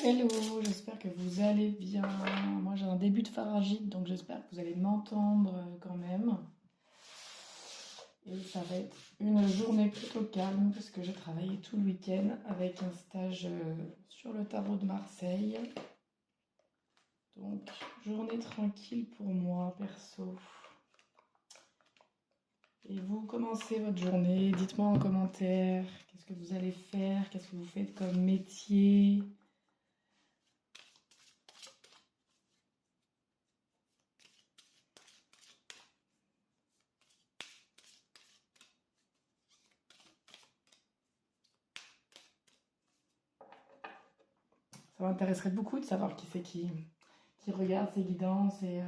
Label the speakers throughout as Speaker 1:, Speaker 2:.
Speaker 1: Hello, j'espère que vous allez bien. Moi j'ai un début de pharyngite, donc j'espère que vous allez m'entendre quand même. Et ça va être une journée plutôt calme parce que j'ai travaillé tout le week-end avec un stage sur le tarot de Marseille. Donc journée tranquille pour moi perso. Et vous commencez votre journée, dites-moi en commentaire qu'est-ce que vous allez faire, qu'est-ce que vous faites comme métier. Ça m'intéresserait beaucoup de savoir qui c'est qui regarde ces guidances et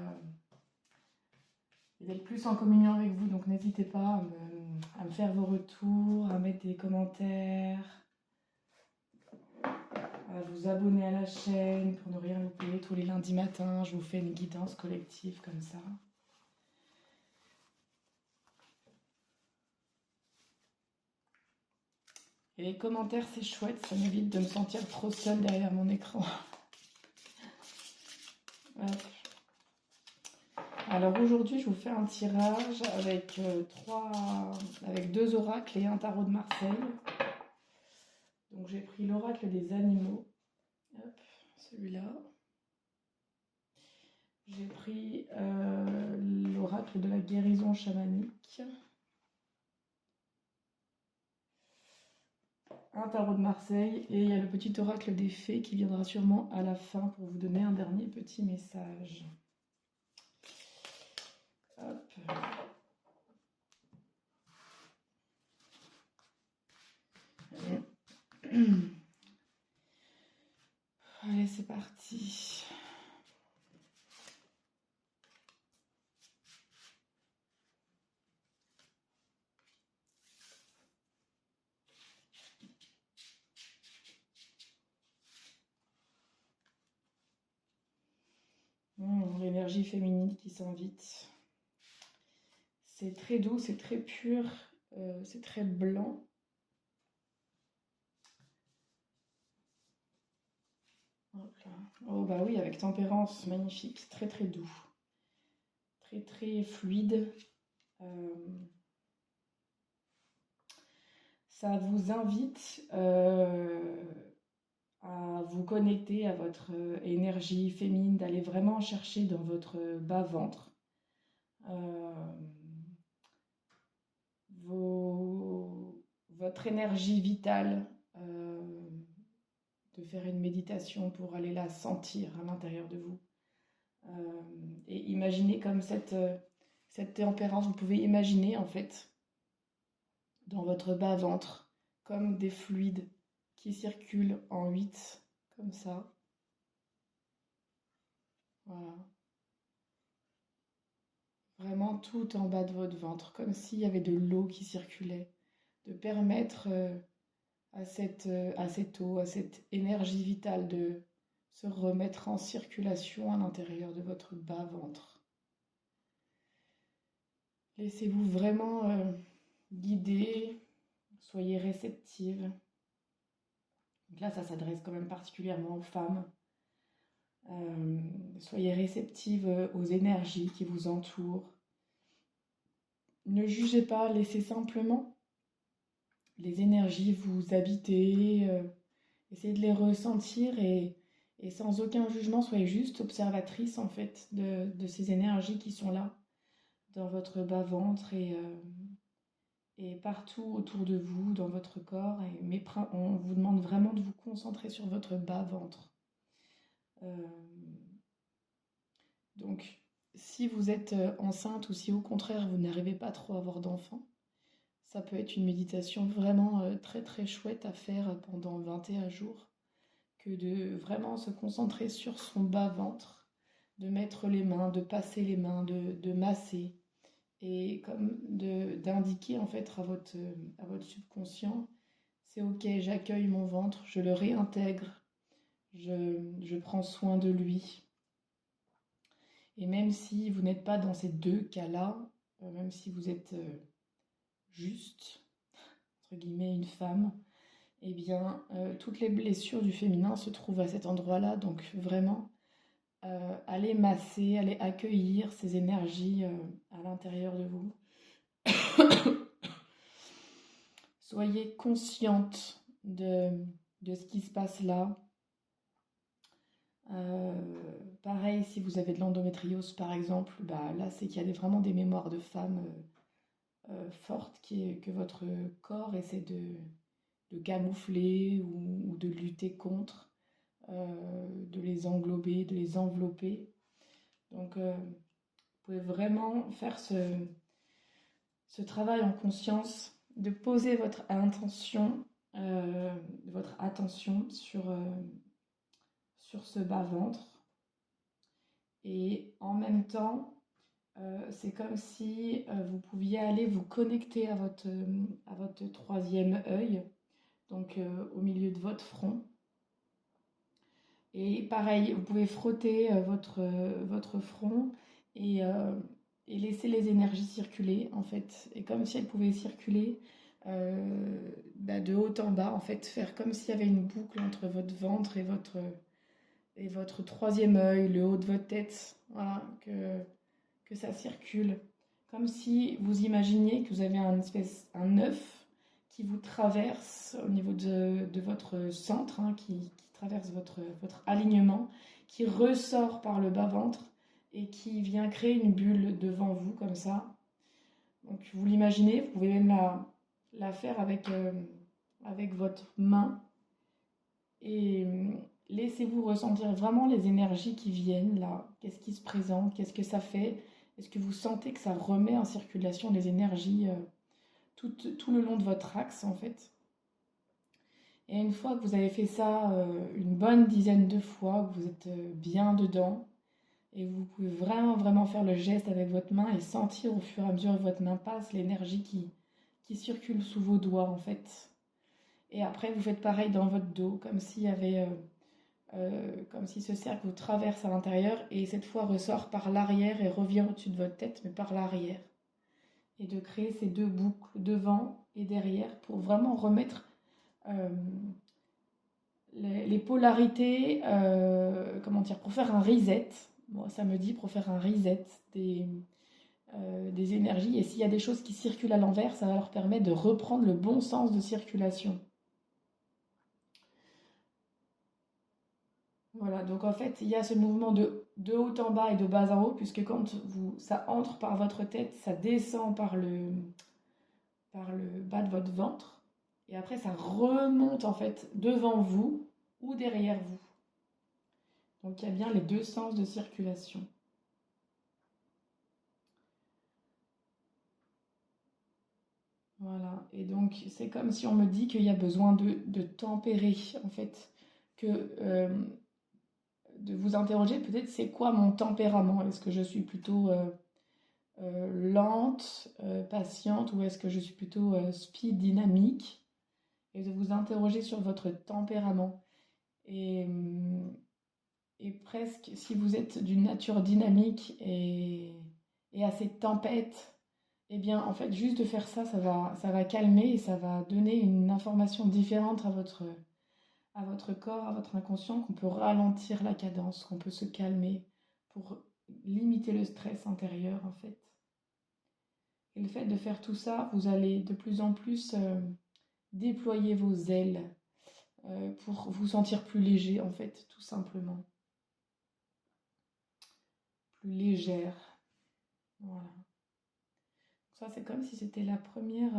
Speaker 1: d'être plus en communion avec vous. Donc n'hésitez pas à me faire vos retours, à mettre des commentaires, à vous abonner à la chaîne pour ne rien louper. Tous les lundis matins, je vous fais une guidance collective comme ça. Et les commentaires, c'est chouette, ça m'évite de me sentir trop seule derrière mon écran. Hop. Alors aujourd'hui, je vous fais un tirage avec deux oracles et un tarot de Marseille. Donc j'ai pris l'oracle des animaux, hop, celui-là. J'ai pris l'oracle de la guérison chamanique. Un tarot de Marseille et il y a le petit oracle des fées qui viendra sûrement à la fin pour vous donner un dernier petit message. Hop. Allez, c'est parti. L'énergie féminine qui s'invite. C'est très doux, c'est très pur, c'est très blanc. Oh bah oui, avec tempérance, magnifique, très très doux, très très fluide. Ça vous invite à vous connecter à votre énergie féminine, d'aller vraiment chercher dans votre bas-ventre votre énergie vitale, de faire une méditation pour aller la sentir à l'intérieur de vous. Et imaginez comme cette tempérance, vous pouvez imaginer en fait dans votre bas-ventre comme des fluides qui circulent en 8, comme ça. Voilà. Vraiment tout en bas de votre ventre, comme s'il y avait de l'eau qui circulait. De permettre à cette eau, à cette énergie vitale de se remettre en circulation à l'intérieur de votre bas-ventre. Laissez-vous vraiment guider, soyez réceptive. Donc là, ça s'adresse quand même particulièrement aux femmes. Soyez réceptive aux énergies qui vous entourent. Ne jugez pas, laissez simplement les énergies vous habiter. Essayez de les ressentir et sans aucun jugement, soyez juste observatrice en fait de ces énergies qui sont là dans votre bas-ventre et partout autour de vous, dans votre corps. Mais on vous demande vraiment de vous concentrer sur votre bas-ventre. Donc, si vous êtes enceinte ou si au contraire vous n'arrivez pas trop à avoir d'enfants, ça peut être une méditation vraiment très très chouette à faire pendant 21 jours, que de vraiment se concentrer sur son bas-ventre, de mettre les mains, de passer les mains, de masser, et comme d'indiquer en fait à votre subconscient, c'est ok, j'accueille mon ventre, je le réintègre, je prends soin de lui. Et même si vous n'êtes pas dans ces deux cas-là, même si vous êtes juste, entre guillemets, une femme, eh bien, toutes les blessures du féminin se trouvent à cet endroit-là. Donc vraiment, allez masser, allez accueillir ces énergies à l'intérieur de vous. Soyez consciente de ce qui se passe là. Pareil, si vous avez de l'endométriose par exemple, bah, là c'est qu'il y a vraiment des mémoires de femmes fortes que votre corps essaie de camoufler ou de lutter contre, de les englober, de les envelopper. Donc vous pouvez vraiment faire ce travail en conscience, de poser votre attention sur ce bas-ventre. Et en même temps, c'est comme si vous pouviez aller vous connecter à votre troisième œil, donc au milieu de votre front. Et pareil, vous pouvez frotter votre front et laisser les énergies circuler, en fait. Et comme si elles pouvaient circuler de haut en bas, en fait, faire comme s'il y avait une boucle entre votre ventre et votre troisième œil, le haut de votre tête, voilà, que ça circule. Comme si vous imaginiez que vous avez un œuf qui vous traverse au niveau de votre centre, hein, qui traverse votre alignement, qui ressort par le bas-ventre et qui vient créer une bulle devant vous, comme ça. Donc vous l'imaginez, vous pouvez même la faire avec votre main. Et laissez-vous ressentir vraiment les énergies qui viennent là. Qu'est-ce qui se présente? Qu'est-ce que ça fait? Est-ce que vous sentez que ça remet en circulation les énergies tout le long de votre axe en fait? Et une fois que vous avez fait ça une bonne dizaine de fois, que vous êtes bien dedans, et vous pouvez vraiment vraiment faire le geste avec votre main et sentir au fur et à mesure que votre main passe l'énergie qui circule sous vos doigts en fait. Et après vous faites pareil dans votre dos, comme s'il y avait comme si ce cercle vous traverse à l'intérieur et cette fois ressort par l'arrière et revient au-dessus de votre tête, mais par l'arrière. Et de créer ces deux boucles devant et derrière pour vraiment remettre les polarités, comment dire, pour faire un reset. Moi, ça me dit pour faire un reset des énergies. Et s'il y a des choses qui circulent à l'envers, ça va leur permettre de reprendre le bon sens de circulation. Voilà, donc en fait, il y a ce mouvement de haut en bas et de bas en haut, puisque quand ça entre par votre tête, ça descend par le bas de votre ventre, et après ça remonte en fait devant vous ou derrière vous. Donc il y a bien les deux sens de circulation. Voilà, et donc c'est comme si on me dit qu'il y a besoin de tempérer, en fait, de vous interroger peut-être c'est quoi mon tempérament? Est-ce que je suis plutôt lente, patiente, ou est-ce que je suis plutôt speed, dynamique? Et de vous interroger sur votre tempérament. Et, et presque, si vous êtes d'une nature dynamique et assez tempête, eh bien, en fait, juste de faire ça, ça va calmer et ça va donner une information différente à votre corps, à votre inconscient, qu'on peut ralentir la cadence, qu'on peut se calmer pour limiter le stress intérieur, en fait. Et le fait de faire tout ça, vous allez de plus en plus déployer vos ailes pour vous sentir plus léger, en fait, tout simplement. Plus légère. Voilà. Ça, c'est comme si c'était la première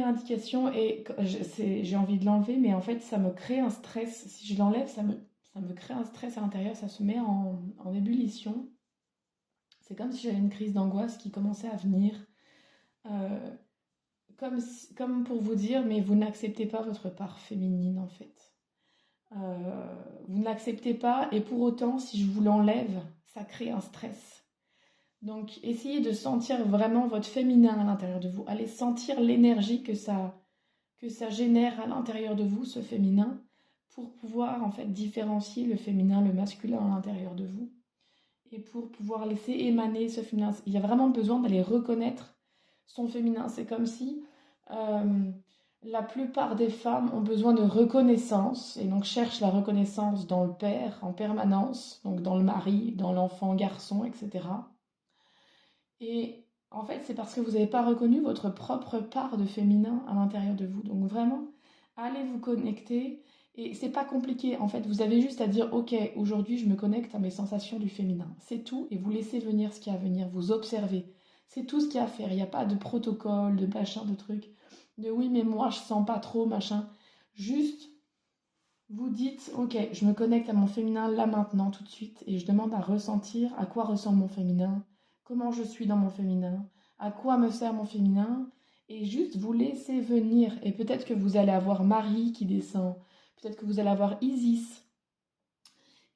Speaker 1: indication. Et j'ai envie de l'enlever, mais en fait, ça me crée un stress. Si je l'enlève, ça me crée un stress à l'intérieur. Ça se met en ébullition. C'est comme si j'avais une crise d'angoisse qui commençait à venir. Comme pour vous dire, mais vous n'acceptez pas votre part féminine, en fait. Vous ne l'acceptez pas, et pour autant, si je vous l'enlève, ça crée un stress. Donc, essayez de sentir vraiment votre féminin à l'intérieur de vous. Allez sentir l'énergie que ça génère à l'intérieur de vous, ce féminin, pour pouvoir en fait différencier le féminin, le masculin à l'intérieur de vous. Et pour pouvoir laisser émaner ce féminin. Il y a vraiment besoin d'aller reconnaître son féminin. C'est comme si Euh, la plupart des femmes ont besoin de reconnaissance et donc cherchent la reconnaissance dans le père en permanence, donc dans le mari, dans l'enfant garçon, etc. Et en fait, c'est parce que vous n'avez pas reconnu votre propre part de féminin à l'intérieur de vous. Donc vraiment, allez vous connecter. Et c'est pas compliqué. En fait, vous avez juste à dire, ok, aujourd'hui, je me connecte à mes sensations du féminin. C'est tout. Et vous laissez venir ce qu'il y a à venir. Vous observez. C'est tout ce qu'il y a à faire. Il n'y a pas de protocole, de machin, de truc. De oui, mais moi, je sens pas trop, machin. Juste, vous dites, ok, je me connecte à mon féminin là maintenant, tout de suite, et je demande à ressentir à quoi ressemble mon féminin, comment je suis dans mon féminin, à quoi me sert mon féminin, et juste vous laissez venir. Et peut-être que vous allez avoir Marie qui descend, peut-être que vous allez avoir Isis,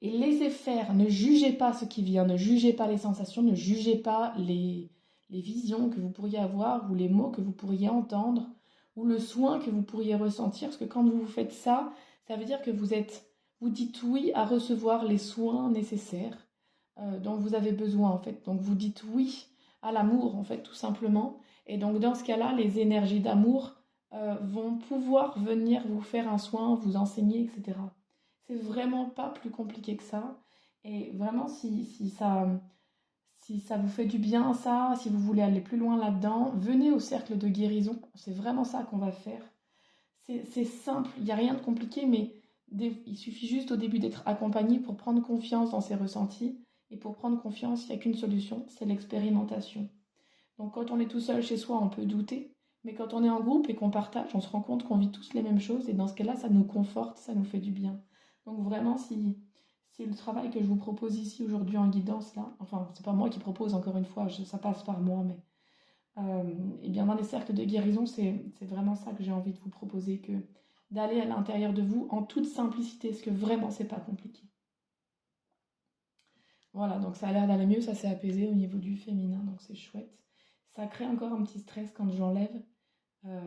Speaker 1: et laissez faire, ne jugez pas ce qui vient, ne jugez pas les sensations, ne jugez pas les visions que vous pourriez avoir, ou les mots que vous pourriez entendre, ou le soin que vous pourriez ressentir, parce que quand vous faites ça, ça veut dire que vous dites oui à recevoir les soins nécessaires dont vous avez besoin en fait. Donc vous dites oui à l'amour en fait, tout simplement. Et donc dans ce cas-là, les énergies d'amour vont pouvoir venir vous faire un soin, vous enseigner, etc. C'est vraiment pas plus compliqué que ça. Et vraiment, si ça vous fait du bien, ça, si vous voulez aller plus loin là-dedans, venez au cercle de guérison. C'est vraiment ça qu'on va faire. C'est simple, il n'y a rien de compliqué, mais il suffit juste au début d'être accompagné pour prendre confiance dans ses ressentis. Et pour prendre confiance, il n'y a qu'une solution, c'est l'expérimentation. Donc quand on est tout seul chez soi, on peut douter. Mais quand on est en groupe et qu'on partage, on se rend compte qu'on vit tous les mêmes choses. Et dans ce cas-là, ça nous conforte, ça nous fait du bien. Donc vraiment, si le travail que je vous propose ici aujourd'hui en guidance, là, enfin, c'est pas moi qui propose encore une fois, ça passe par moi, mais et bien dans les cercles de guérison, c'est vraiment ça que j'ai envie de vous proposer, que d'aller à l'intérieur de vous en toute simplicité, parce que vraiment, c'est pas compliqué. Voilà, donc ça a l'air d'aller mieux, ça s'est apaisé au niveau du féminin, donc c'est chouette. Ça crée encore un petit stress quand j'enlève, euh,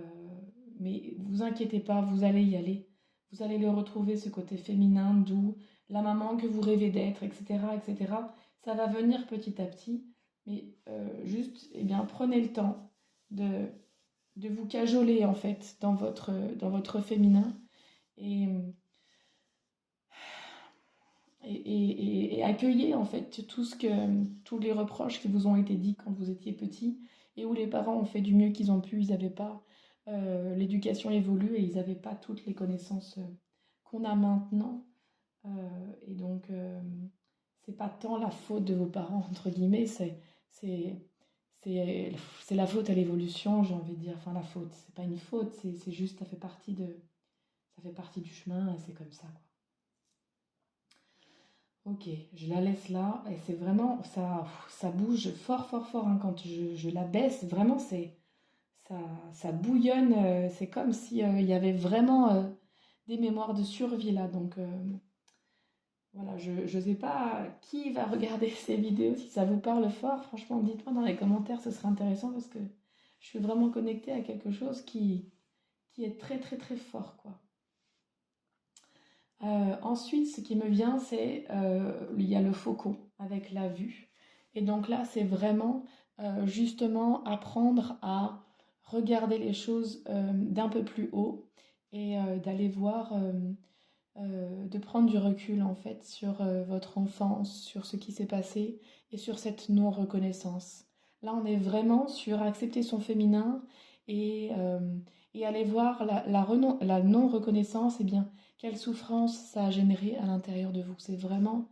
Speaker 1: mais vous inquiétez pas, vous allez y aller. Vous allez le retrouver, ce côté féminin, doux, la maman que vous rêvez d'être, etc., etc. Ça va venir petit à petit, mais juste, eh bien, prenez le temps de, de vous cajoler, en fait, dans votre féminin et, et accueillez, en fait, tous les reproches qui vous ont été dits quand vous étiez petit et où les parents ont fait du mieux qu'ils ont pu, ils n'avaient pas l'éducation évolue et ils n'avaient pas toutes les connaissances qu'on a maintenant. Et donc, c'est pas tant la faute de vos parents, entre guillemets, c'est, c'est, c'est la faute à l'évolution, j'ai envie de dire. Enfin, la faute, c'est pas une faute, c'est juste, ça fait partie du chemin et c'est comme ça, quoi. Ok, je la laisse là et c'est vraiment, ça bouge fort, fort, fort hein, quand je la baisse. Vraiment, ça, ça bouillonne. C'est comme si il y avait vraiment des mémoires de survie là. Donc, voilà, je ne sais pas qui va regarder ces vidéos, si ça vous parle fort, franchement, dites-moi dans les commentaires, ce serait intéressant parce que je suis vraiment connectée à quelque chose qui est très très très fort, quoi. Ensuite, ce qui me vient, c'est il y a le faucon avec la vue. Et donc là, c'est vraiment justement apprendre à regarder les choses d'un peu plus haut et d'aller voir de prendre du recul en fait sur votre enfance, sur ce qui s'est passé et sur cette non-reconnaissance. Là, on est vraiment sur accepter son féminin et, euh, et aller voir la non-reconnaissance, et bien, quelle souffrance ça a généré à l'intérieur de vous. C'est vraiment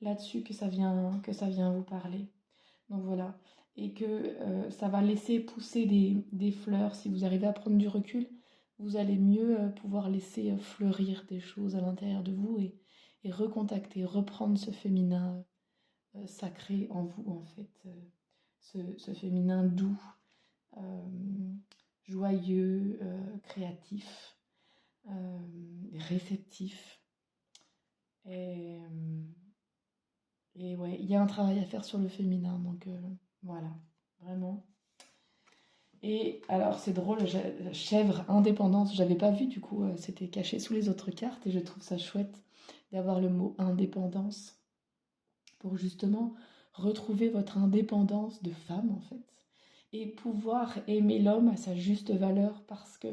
Speaker 1: là-dessus que ça vient vous parler. Donc voilà. Et que ça va laisser pousser des fleurs si vous arrivez à prendre du recul vous allez mieux pouvoir laisser fleurir des choses à l'intérieur de vous et recontacter, reprendre ce féminin sacré en vous, en fait, ce féminin doux, euh, joyeux, créatif, réceptif. Et, et ouais, il y a un travail à faire sur le féminin, donc voilà, vraiment. Et alors, c'est drôle, chèvre indépendance, j'avais pas vu du coup, c'était caché sous les autres cartes et je trouve ça chouette d'avoir le mot indépendance pour justement retrouver votre indépendance de femme en fait et pouvoir aimer l'homme à sa juste valeur. Parce que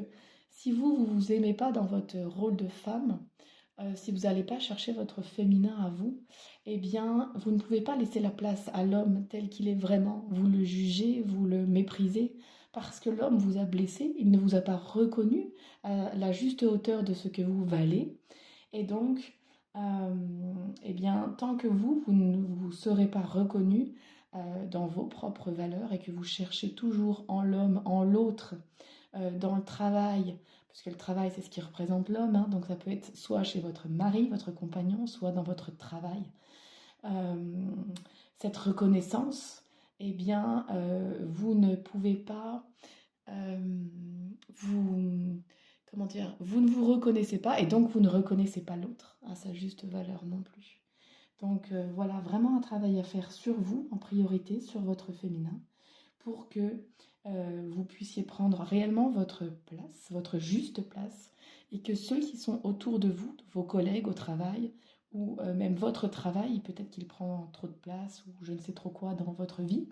Speaker 1: si vous ne vous aimez pas dans votre rôle de femme, si vous n'allez pas chercher votre féminin à vous, eh bien, vous ne pouvez pas laisser la place à l'homme tel qu'il est vraiment. Vous le jugez, vous le méprisez, parce que l'homme vous a blessé, il ne vous a pas reconnu à la juste hauteur de ce que vous valez. Et donc, eh bien, tant que vous ne vous serez pas reconnu dans vos propres valeurs et que vous cherchez toujours en l'homme, en l'autre, dans le travail, parce que le travail, c'est ce qui représente l'homme, hein, donc ça peut être soit chez votre mari, votre compagnon, soit dans votre travail. Euh, cette reconnaissance, eh bien, vous ne pouvez pas euh, vous, comment dire, vous ne vous reconnaissez pas et donc vous ne reconnaissez pas l'autre à sa juste valeur non plus. Donc voilà, vraiment un travail à faire sur vous en priorité, sur votre féminin, pour que vous puissiez prendre réellement votre place, votre juste place, et que ceux qui sont autour de vous, vos collègues au travail, ou même votre travail, peut-être qu'il prend trop de place ou je ne sais trop quoi dans votre vie,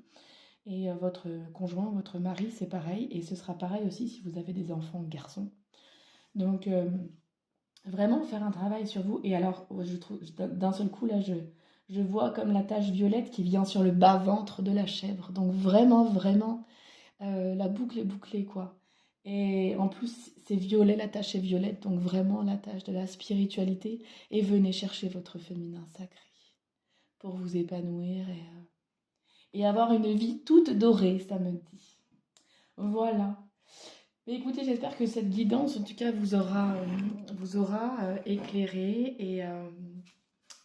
Speaker 1: et votre conjoint, votre mari, c'est pareil, et ce sera pareil aussi si vous avez des enfants garçons. Donc vraiment faire un travail sur vous. Et alors, je trouve, d'un seul coup, là, je vois comme la tache violette qui vient sur le bas-ventre de la chèvre. Donc vraiment, vraiment, la boucle est bouclée, quoi. Et en plus, c'est violet, la tache est violette, donc vraiment la tache de la spiritualité. Et venez chercher votre féminin sacré pour vous épanouir et avoir une vie toute dorée, ça me dit. Voilà. Mais écoutez, j'espère que cette guidance, en tout cas, vous aura éclairé. Et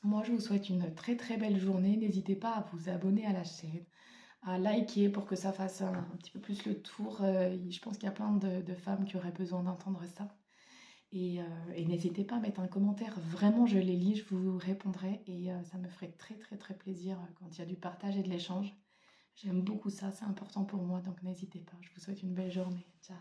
Speaker 1: moi, je vous souhaite une très très belle journée. N'hésitez pas à vous abonner à la chaîne, à liker pour que ça fasse un petit peu plus le tour. Je pense qu'il y a plein de femmes qui auraient besoin d'entendre ça. Et n'hésitez pas à mettre un commentaire. Vraiment, je les lis, je vous répondrai. Et ça me ferait très très très plaisir quand il y a du partage et de l'échange. J'aime beaucoup ça, c'est important pour moi, donc n'hésitez pas. Je vous souhaite une belle journée. Ciao.